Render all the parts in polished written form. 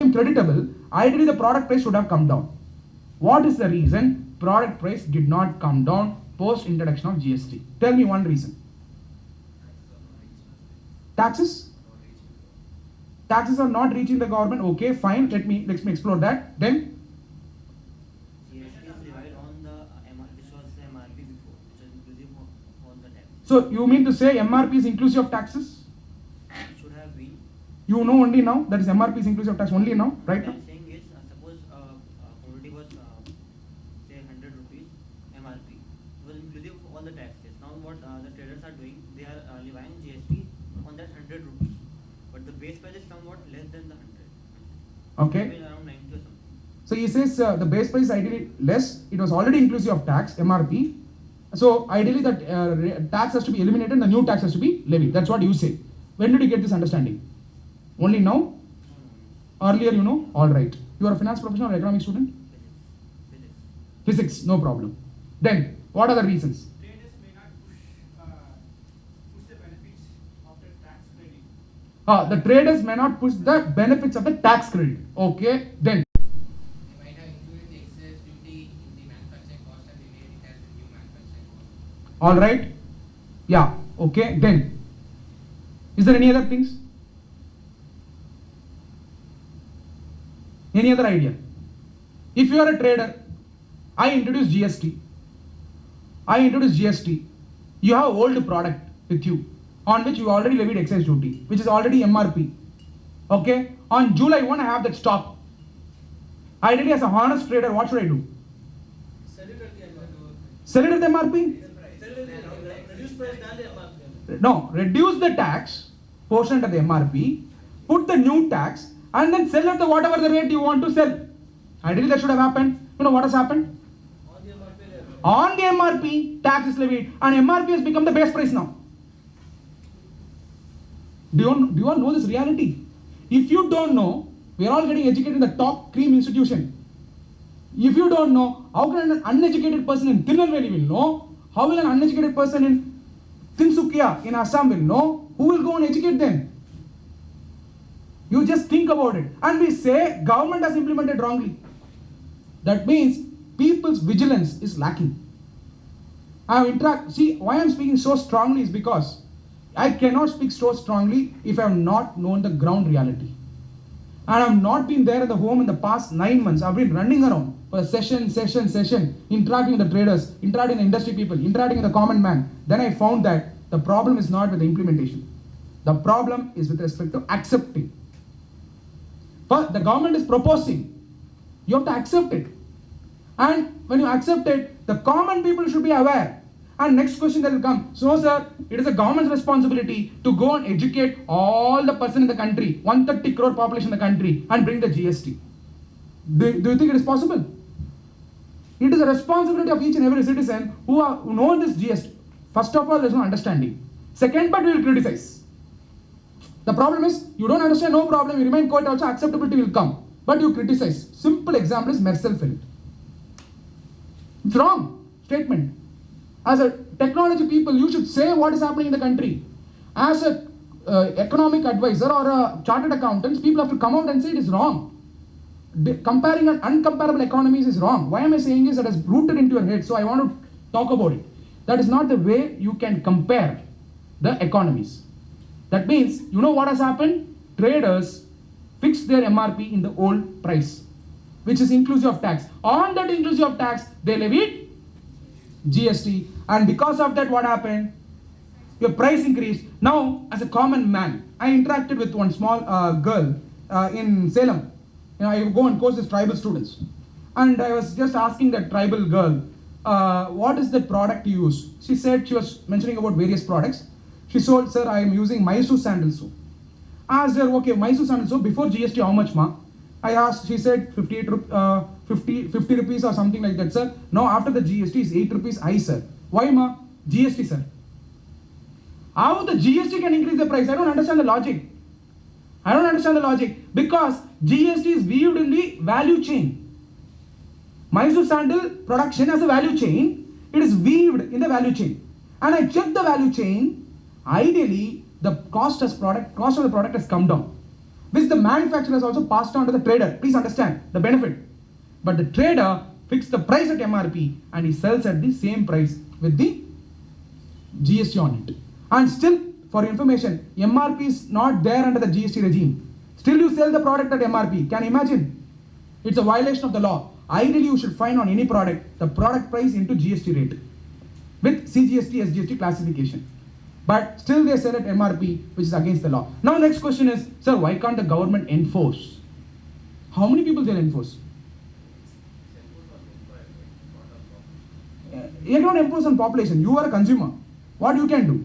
creditable, ideally the product price should have come down. What is the reason product price did not come down post introduction of GST? Tell me one reason. Taxes? Taxes are not reaching the government. Okay, fine. Let me explore that. Then GST is divided on the which was the MRP before, which is inclusive of all the tax. so you mean to say MRP is inclusive of taxes? It should have been. You know only now that is MRP is inclusive of tax only now, right? What I'm saying is, suppose commodity was say 100 rupees MRP, it was inclusive of all the taxes. Now what the traders are doing, they are levying GST on that 100 rupees, but the base price is somewhat less than the 100. Okay. Maybe around 90 or something. So he says the base price is ideally less. It was already inclusive of tax, MRP. So ideally that tax has to be eliminated and the new tax has to be levied. That's what you say. When did you get this understanding? Only now? Earlier you know? Alright. You are a finance professional or economic student? Physics, no problem. Then, what are the reasons? Traders may not push the benefits of the tax credit. The traders may not push the benefits of the tax credit. Okay, then. They might have included the excess duty in the manufacturing cost and they made it as the new manufacturing cost. Alright. Yeah, okay, then. Is there any other things? Any other idea? If you are a trader, I introduce GST. You have old product with you on which you already levied excise duty, which is already MRP. Okay? On July 1, I have that stock. Ideally, as a honest trader, what should I do? Sell it at the MRP. Sell it at the MRP? Sell it at the reduced price than the MRP. No, reduce the tax portion at the MRP, put the new tax, and then sell at the whatever the rate you want to sell. Ideally, that should have happened. You know what has happened? On the MRP level. On the MRP, tax is levied, and MRP has become the base price now. Do you all know this reality? If you don't know, we are all getting educated in the top cream institution. If you don't know, how can an uneducated person in Tirunelveli will know? How will an uneducated person in Tinsukia in Assam will know? Who will go and educate them? You just think about it. And we say government has implemented wrongly. That means people's vigilance is lacking. See, why I'm speaking so strongly is because I cannot speak so strongly if I have not known the ground reality. And I have not been there at the home in the past 9 months. I've been running around for session, interacting with the traders, interacting with the industry people, interacting with the common man. Then I found that the problem is not with the implementation. The problem is with respect to accepting. But the government is proposing. You have to accept it. And when you accept it, the common people should be aware. And next question that will come. So sir, it is the government's responsibility to go and educate all the person in the country, 130 crore population in the country, and bring the GST. Do you think it is possible? It is a responsibility of each and every citizen who know this GST. First of all, there is no understanding. Second part, we will criticize. The problem is, you don't understand, no problem, you remain quiet also, acceptability will come. But you criticize. Simple example is Mercel fillet. It's wrong statement. As a technology people, you should say what is happening in the country. As a economic advisor or a chartered accountant, people have to come out and say it is wrong. Comparing an uncomparable economies is wrong. Why am I saying this? That is rooted into your head, so I want to talk about it. That is not the way you can compare the economies. That means, you know what has happened? Traders fixed their MRP in the old price, which is inclusive of tax. On that inclusive of tax, they levied GST. And because of that, what happened? Your price increased. Now, as a common man, I interacted with one small girl in Salem. You know, I go and coach these tribal students. And I was just asking that tribal girl, what is the product you use? She said, she was mentioning about various products. She told, sir, I am using Mysore sandal soap. I asked her, okay, Mysore sandal soap, before GST, how much, ma? I asked, she said 50 rupees or something like that, sir. Now, after the GST is 8 rupees high, sir. Why, ma? GST, sir. How the GST can increase the price? I don't understand the logic. Because GST is viewed in the value chain. Mysore sandal production as a value chain, it is weaved in the value chain. And I checked the value chain. Ideally, the cost of the product has come down. which the manufacturer has also passed on to the trader. Please understand the benefit. But the trader fixed the price at MRP and he sells at the same price with the GST on it. And still, for information, MRP is not there under the GST regime. Still you sell the product at MRP. Can you imagine? It's a violation of the law. Ideally, you should find on any product the product price into GST rate with CGST, SGST classification. But still they sell at MRP, which is against the law. Now next question is, sir, why can't the government enforce? How many people they'll enforce? You don't enforce on population. You are a consumer. What you can do?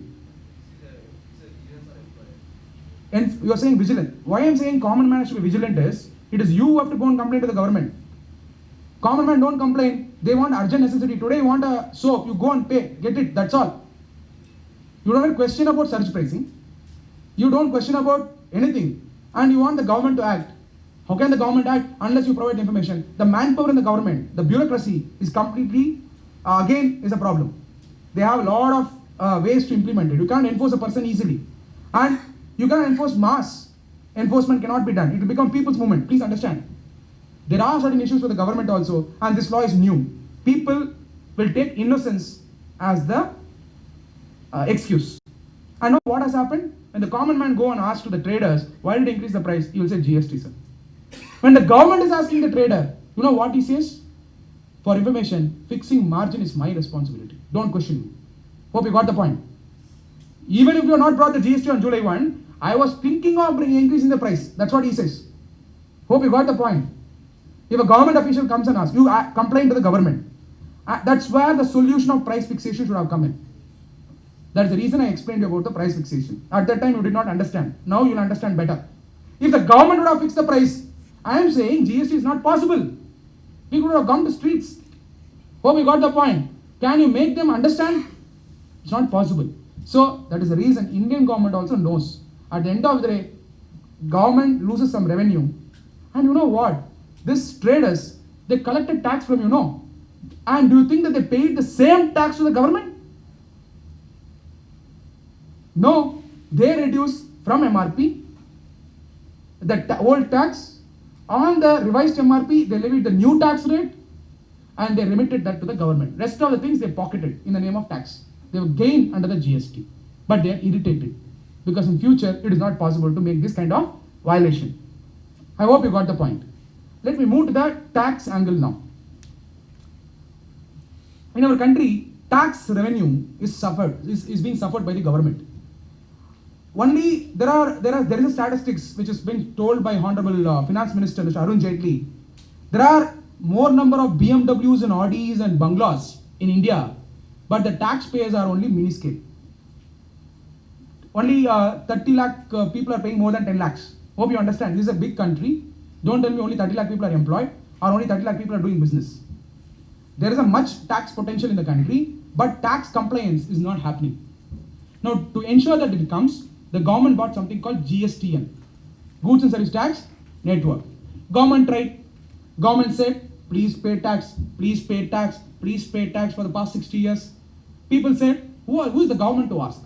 And you are saying vigilant. Why I am saying common man should be vigilant is, it is you who have to go and complain to the government. Common man don't complain. They want urgent necessity. Today you want a soap, you go and pay, get it, that's all. You don't have question about surge pricing. You don't question about anything. And you want the government to act. How can the government act unless you provide information? The manpower in the government, the bureaucracy is completely, again, is a problem. They have a lot of ways to implement it. You can't enforce a person easily. And you cannot enforce mass. Enforcement cannot be done. It will become people's movement. Please understand. There are certain issues for the government also, and this law is new. People will take innocence as the excuse. And now what has happened? When the common man go and ask to the traders, why did they increase the price? He will say GST, sir. When the government is asking the trader, you know what he says? For information, fixing margin is my responsibility. Don't question me. Hope you got the point. Even if you have not brought the GST on July 1, I was thinking of increasing the price. That's what he says. Hope you got the point. If a government official comes and asks, you complain to the government. That's where the solution of price fixation should have come in. That's the reason I explained about the price fixation. At that time you did not understand. Now you'll understand better. If the government would have fixed the price, I am saying GST is not possible. People would have come to streets. Hope you got the point. Can you make them understand? It's not possible. So that is the reason Indian government also knows. At the end of the day, government loses some revenue. And you know what? These traders, they collected tax from you, know. And do you think that they paid the same tax to the government? No. They reduced from MRP the old tax. On the revised MRP, they levied the new tax rate and they remitted that to the government. Rest of the things they pocketed in the name of tax. They were gained under the GST. But they are irritated. Because in future, it is not possible to make this kind of violation. I hope you got the point. Let me move to the tax angle now. In our country, tax revenue is being suffered by the government. Only there is a statistics which has been told by Honorable Finance Minister Mr. Arun Jaitley. There are more number of BMWs and Audis and bungalows in India, but the taxpayers are only minuscule. Only 30 lakh people are paying more than 10 lakhs. Hope you understand. This is a big country. Don't tell me only 30 lakh people are employed or only 30 lakh people are doing business. There is a much tax potential in the country, but tax compliance is not happening. Now, to ensure that it comes, the government bought something called GSTN, Goods and Service Tax Network. Government tried. Government said, please pay tax, please pay tax, please pay tax for the past 60 years. People said, who is the government to ask?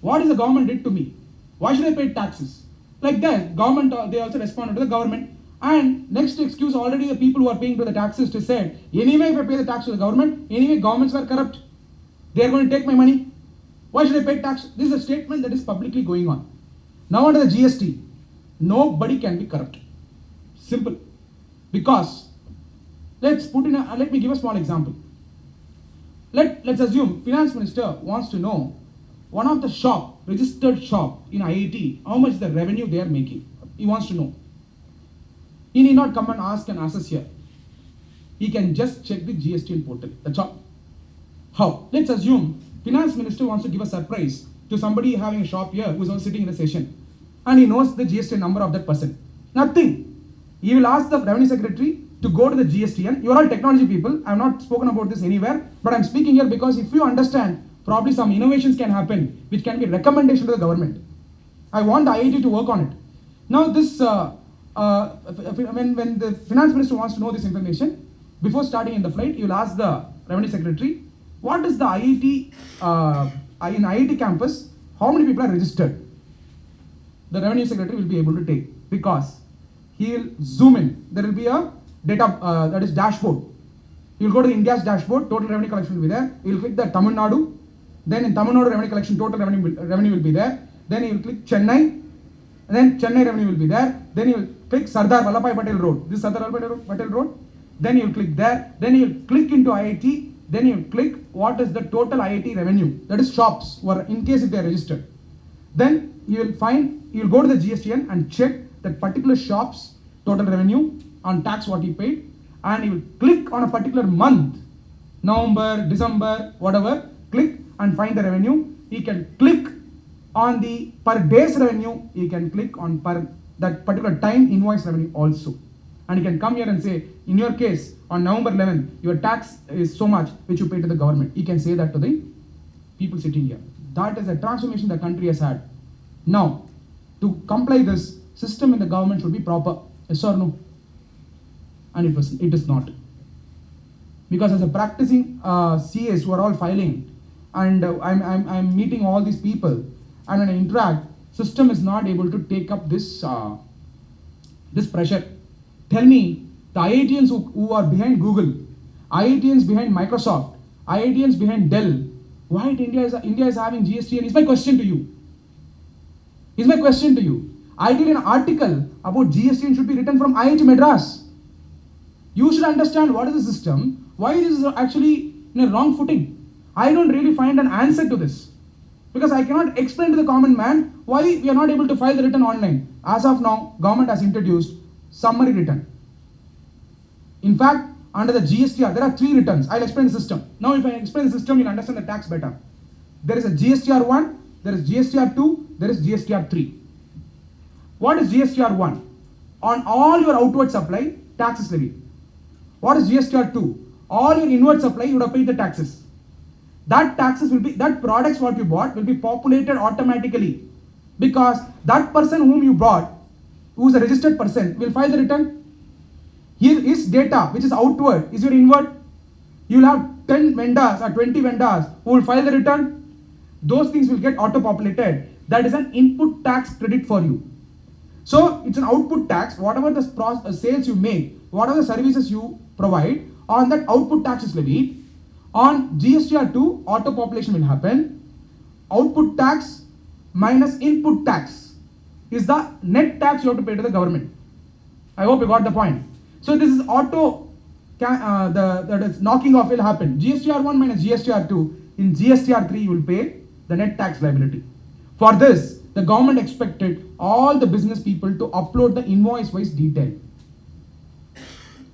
What is the government did to me? Why should I pay taxes? Like that, government, they also responded to the government. And next excuse, already the people who are paying to the taxes to said, anyway if I pay the tax to the government, anyway governments were corrupt. They are going to take my money. Why should I pay tax? This is a statement that is publicly going on. Now under the GST, nobody can be corrupt. Simple. Because, let me give a small example. Let's assume Finance Minister wants to know one of the registered shop in IIT, how much the revenue they are making. He wants to know. He need not come and ask an assessor. He can just check the GST portal. That's all. How? Let's assume Finance Minister wants to give a surprise to somebody having a shop here who is also sitting in a session. And he knows the GST number of that person. Nothing. He will ask the Revenue Secretary to go to the GSTN. You are all technology people. I have not spoken about this anywhere. But I am speaking here because if you understand, probably some innovations can happen which can be recommendation to the government. I want the IIT to work on it. Now this, when the Finance Minister wants to know this information, before starting in the flight, he will ask the Revenue Secretary, what is the IIT, in IIT campus, how many people are registered? The Revenue Secretary will be able to take. Because he will zoom in. There will be a data that is dashboard. You will go to India's dashboard, total revenue collection will be there. You will click the Tamil Nadu. Then in Tamil Nadu revenue collection, total revenue will be there. Then you will click Chennai. And then Chennai revenue will be there. Then you will click Sardar Vallabhbhai Patel Road. This is Sardar Vallabhbhai Patel Road. Then you will click there. Then you will click into IIT. Then you will click what is the total IIT revenue. That is shops, or in case if they are registered. Then you will find, you will go to the GSTN and check that particular shop's total revenue on tax what he paid. And you will click on a particular month, November, December, whatever. Click and find the revenue. You can click on the per day's revenue. You can click on per that particular time invoice revenue also. And you can come here and say, in your case, on November 11th, your tax is so much which you pay to the government. You can say that to the people sitting here. That is a transformation the country has had. Now, to comply this, system in the government should be proper. Yes or no? And it is not. Because as a practicing CAs who are all filing, and I'm meeting all these people, and when I interact, system is not able to take up this this pressure. Tell me, the IITians who are behind Google, IITians behind Microsoft, IITians behind Dell, why India is having GST? And is my question to you. Is my question to you. I did an article about GST and should be written from IIT Madras. You should understand what is the system, why this is actually in a wrong footing. I don't really find an answer to this. Because I cannot explain to the common man why we are not able to file the return online. As of now, government has introduced summary return. In fact, under the GSTR, there are 3 returns. I'll explain the system. Now, if I explain the system, you'll understand the tax better. There is a GSTR 1, there is GSTR 2, there is GSTR 3. What is GSTR 1? On all your outward supply, tax is levied. What is GSTR 2? All your inward supply, you would have paid the taxes. That taxes will be, that products what you bought will be populated automatically. Because that person whom you bought, who is a registered person, will file the return. Here is data which is outward, is your inward. You will have 10 vendors or 20 vendors who will file the return. Those things will get auto-populated. That is an input tax credit for you. So it's an output tax. Whatever the sales you make, whatever the services you provide, on that output tax is levied. On GSTR2, auto-population will happen. Output tax minus input tax is the net tax you have to pay to the government. I hope you got the point. So this is auto, that is knocking off will happen. GSTR1 minus GSTR2, in GSTR3 you will pay the net tax liability. For this, the government expected all the business people to upload the invoice-wise detail.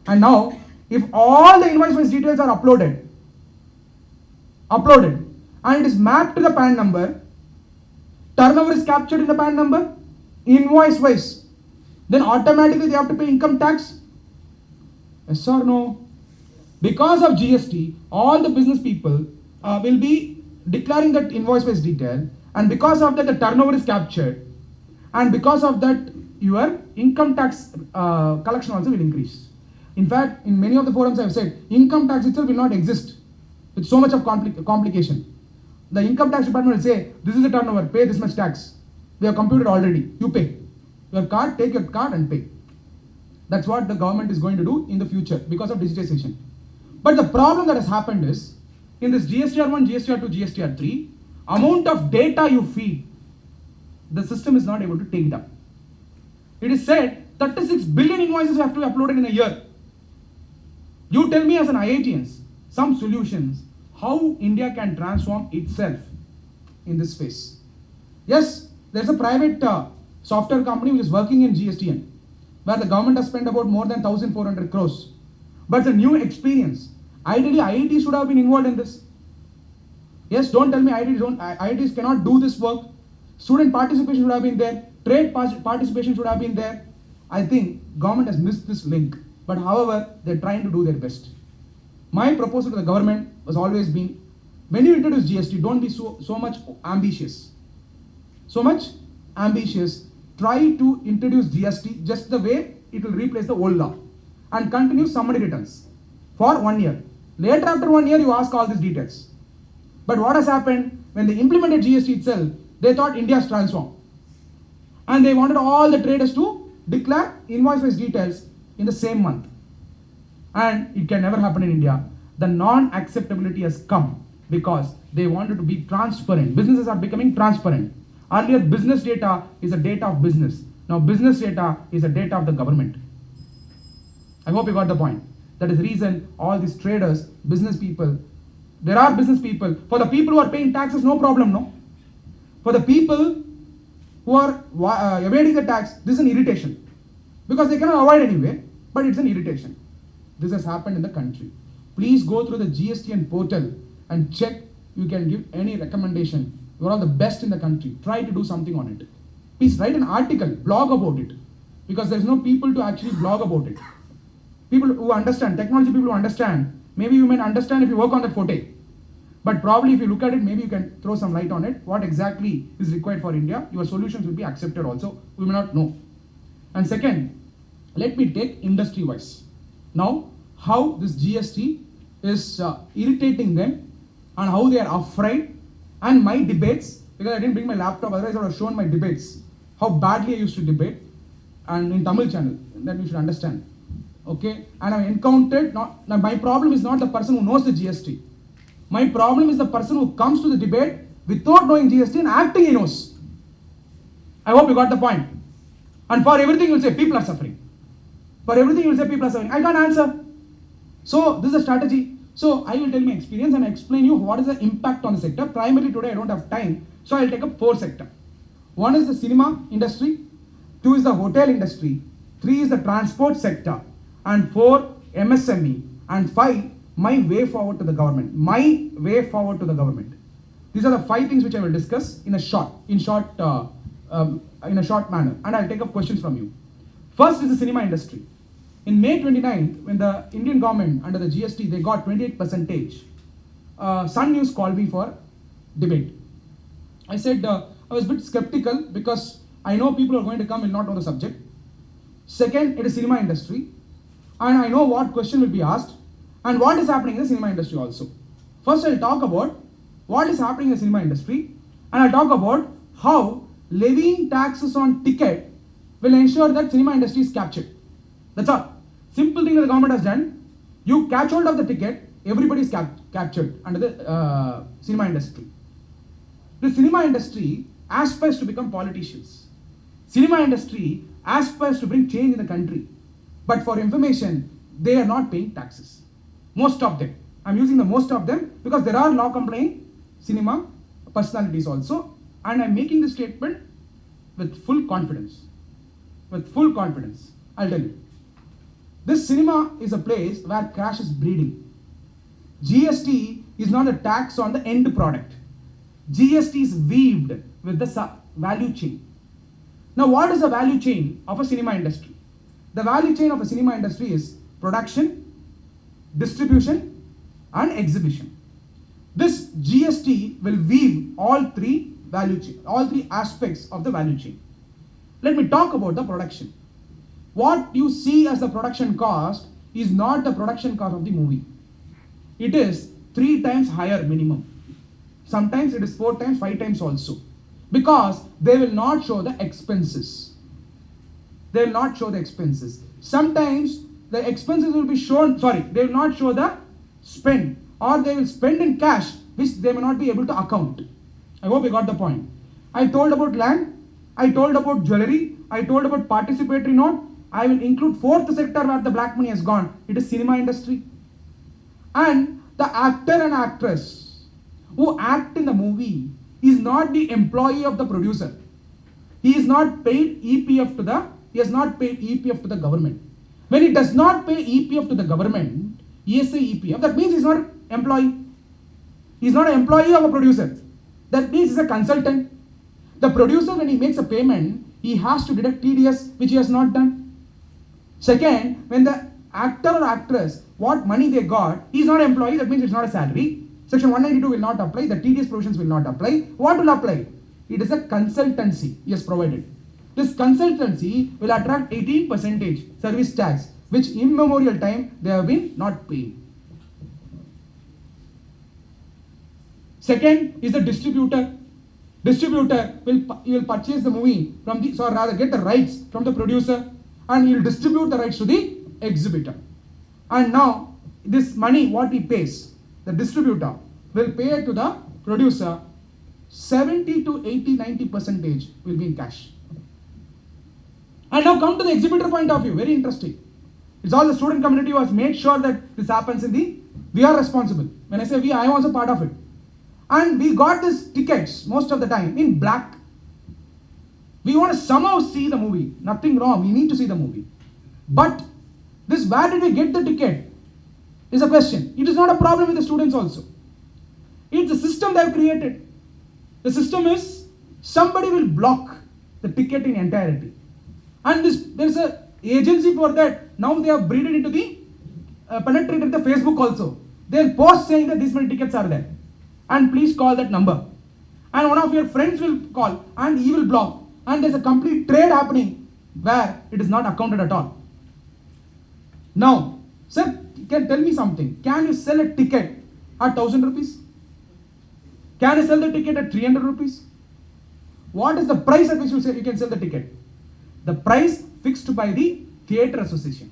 And now, if all the invoice-wise details are uploaded, and it is mapped to the PAN number, turnover is captured in the PAN number, invoice-wise, then automatically they have to pay income tax. Yes or no? Because of GST, all the business people will be declaring that invoice-wise detail, and because of that the turnover is captured, and because of that your income tax collection also will increase. In fact, in many of the forums I have said, income tax itself will not exist with so much of complication. The income tax department will say, this is the turnover, pay this much tax. We have computed already, you pay. Your card, take your card and pay. That's what the government is going to do in the future because of digitization. But the problem that has happened is, in this GSTR1, GSTR2, GSTR3, amount of data you feed, the system is not able to take it up. It is said 36 billion invoices have to be uploaded in a year. You tell me as an IITians, some solutions, how India can transform itself in this space. Yes, there's a private software company which is working in GSTN, where the government has spent about more than 1,400 crores. But it's a new experience. Ideally, IIT should have been involved in this. Yes, don't tell me IITs cannot do this work. Student participation should have been there. Trade participation should have been there. I think government has missed this link. But however, they're trying to do their best. My proposal to the government was always been, when you introduce GST, don't be so much ambitious. So much ambitious. Try to introduce GST just the way it will replace the old law. And continue summary returns for 1 year. Later, after 1 year, you ask all these details. But what has happened, when they implemented GST itself, they thought India's transformed. And they wanted all the traders to declare invoice-wise details in the same month. And it can never happen in India. The non-acceptability has come because they wanted to be transparent. Businesses are becoming transparent. Earlier, business data is a data of business. Now, business data is a data of the government. I hope you got the point. That is the reason all these traders, business people, there are business people. For the people who are paying taxes, no problem, no? For the people who are evading the tax, this is an irritation. Because they cannot avoid anyway, but it's an irritation. This has happened in the country. Please go through the GSTN portal and check. You can give any recommendation. You are all the best in the country. Try to do something on it. Please write an article, blog about it. Because there's no people to actually blog about it. People who understand, technology people who understand, maybe you may understand if you work on that forte. But probably if you look at it, maybe you can throw some light on it. What exactly is required for India? Your solutions will be accepted also. We may not know. And second, let me take industry-wise. Now, how this GST is irritating them and how they are afraid, and my debates, because I didn't bring my laptop, otherwise I would have shown my debates, how badly I used to debate, and in Tamil channel, that you should understand. Okay, and I encountered, now my problem is not the person who knows the GST. My problem is the person who comes to the debate without knowing GST and acting he knows. I hope you got the point. And for everything you will say people are suffering. For everything you will say people are suffering. I can't answer. So this is a strategy. So I will tell my experience and explain you what is the impact on the sector. Primarily today I don't have time, so I will take up 4 sectors. 1 is the cinema industry, 2 is the hotel industry, 3 is the transport sector, and 4 MSME, and 5 my way forward to the government. My way forward to the government. These are the 5 things which I will discuss in a short manner, and I'll take up questions from you. First is the cinema industry. In May 29th, when the Indian government under the GST they got 28%, Sun News called me for debate. I said I was a bit skeptical because I know people are going to come will not know the subject. Second, it is cinema industry, and I know what question will be asked and what is happening in the cinema industry also. First, I'll talk about what is happening in the cinema industry, and I'll talk about how levying taxes on ticket will ensure that cinema industry is captured. That's all. Simple thing that the government has done. You catch hold of the ticket, everybody is captured under the cinema industry. The cinema industry aspires to become politicians. Cinema industry aspires to bring change in the country. But for information, they are not paying taxes. Most of them. I'm using the most of them because there are law complying cinema personalities also, and I'm making this statement with full confidence. With full confidence. I'll tell you. This cinema is a place where cash is breeding. GST is not a tax on the end product. GST is weaved with the value chain. Now, what is the value chain of a cinema industry? The value chain of a cinema industry is production, distribution, and exhibition. This GST will weave all 3 value chain, all 3 aspects of the value chain. Let me talk about the production. What you see as the production cost is not the production cost of the movie. It is 3 times higher minimum. Sometimes it is 4 times, 5 times also. Because they will not show the expenses. They will not show the expenses. Sometimes the expenses will be shown, they will not show the spend, or they will spend in cash which they may not be able to account. I hope you got the point. I told about land, I told about jewelry, I told about participatory note. I will include 4th sector where the black money has gone. It is cinema industry. And the actor and actress who act in the movie is not the employee of the producer. He is not paid EPF to the government. When he does not pay EPF to the government, ESA EPF, that means he is not an employee. He is not an employee of a producer. That means he is a consultant. The producer, when he makes a payment, he has to deduct TDS, which he has not done. Second, when the actor or actress, what money they got, he is not an employee, that means it's not a salary. Section 192 will not apply, the TDS provisions will not apply. What will apply? It is a consultancy he has provided. This consultancy will attract 18% service tax, which immemorial time they have been not paying. Second is the distributor. Distributor will purchase the movie from the, or rather get the rights from the producer. and he'll distribute the rights to the exhibitor. And now this money what he pays, the distributor will pay to the producer 70 to 80, 90% will be in cash. And now come to the exhibitor point of view, very interesting. It's all the student community who has made sure that this happens in the, we are responsible. When I say we, I am also part of it. And we got these tickets most of the time in black. We want to somehow see the movie. Nothing wrong, we need to see the movie. But this, where did we get the ticket is a question. It is not a problem with the students also. It's a system they have created. The system is somebody will block the ticket in entirety. And there's a agency for that. Now they have breeded into the, penetrated the Facebook also. They'll post saying that these many tickets are there. And please call that number. And one of your friends will call and he will block. And there's a complete trade happening where it is not accounted at all. Now, sir, can tell me something. Can you sell a ticket at 1,000 rupees? Can you sell the ticket at 300 rupees? What is the price at which you can sell the ticket? The price fixed by the Theatre Association.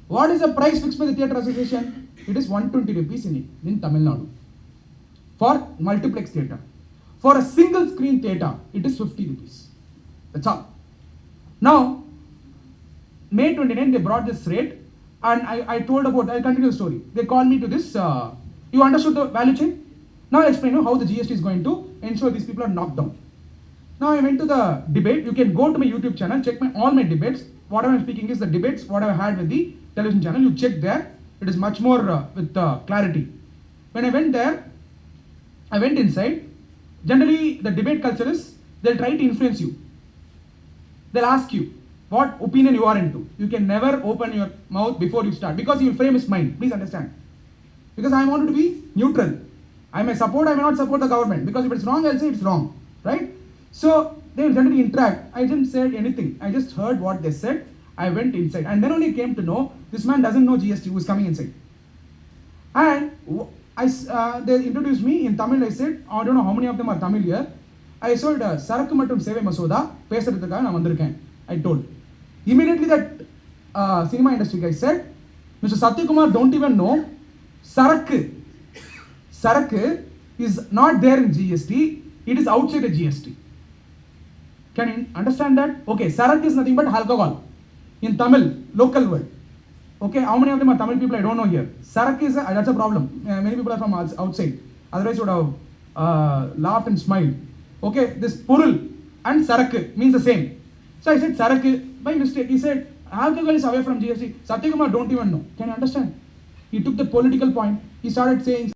What is the price fixed by the Theatre Association? It is 120 rupees in Tamil Nadu. For multiplex theatre. For a single screen theatre, it is 50 rupees. That's all. Now, May 29, they brought this rate, and I told about, I'll continue the story. They called me to this, you understood the value chain? Now I'll explain you how the GST is going to ensure these people are knocked down. Now I went to the debate. You can go to my YouTube channel, check all my debates. Whatever I'm speaking is the debates, what I had with the television channel. You check there. It is much more with clarity. When I went there, I went inside. Generally, the debate culture is, they'll try to influence you. They'll ask you what opinion you are into. You can never open your mouth before you start, because you will frame his mind. Please understand. Because I wanted to be neutral. I may support, I may not support the government. Because if it's wrong, I'll say it's wrong. Right? So they will generally interact. I didn't say anything. I just heard what they said. I went inside. And then only came to know, this man doesn't know GST who is coming inside. And they introduced me in Tamil. I said, I don't know how many of them are Tamil here. I said, Sarakku Mattum Sevai Masoda, பேசுறதுக்காக நான் வந்திருக்கேன். I told. Immediately that cinema industry guy said, Mr. Sathya Kumar don't even know, Sarakku is not there in GST, it is outside the GST. Can you understand that? Okay, Sarak is nothing but alcohol in Tamil, local word. Okay, how many of them are Tamil people? I don't know here. Sarak is, that's a problem. Many people are from outside. Otherwise, you would have laughed and smiled. Okay, this Purul and Sarak means the same. So I said Sarak by mistake. He said, alcohol is away from GST. Sathya Kumar don't even know. Can you understand? He took the political point. He started saying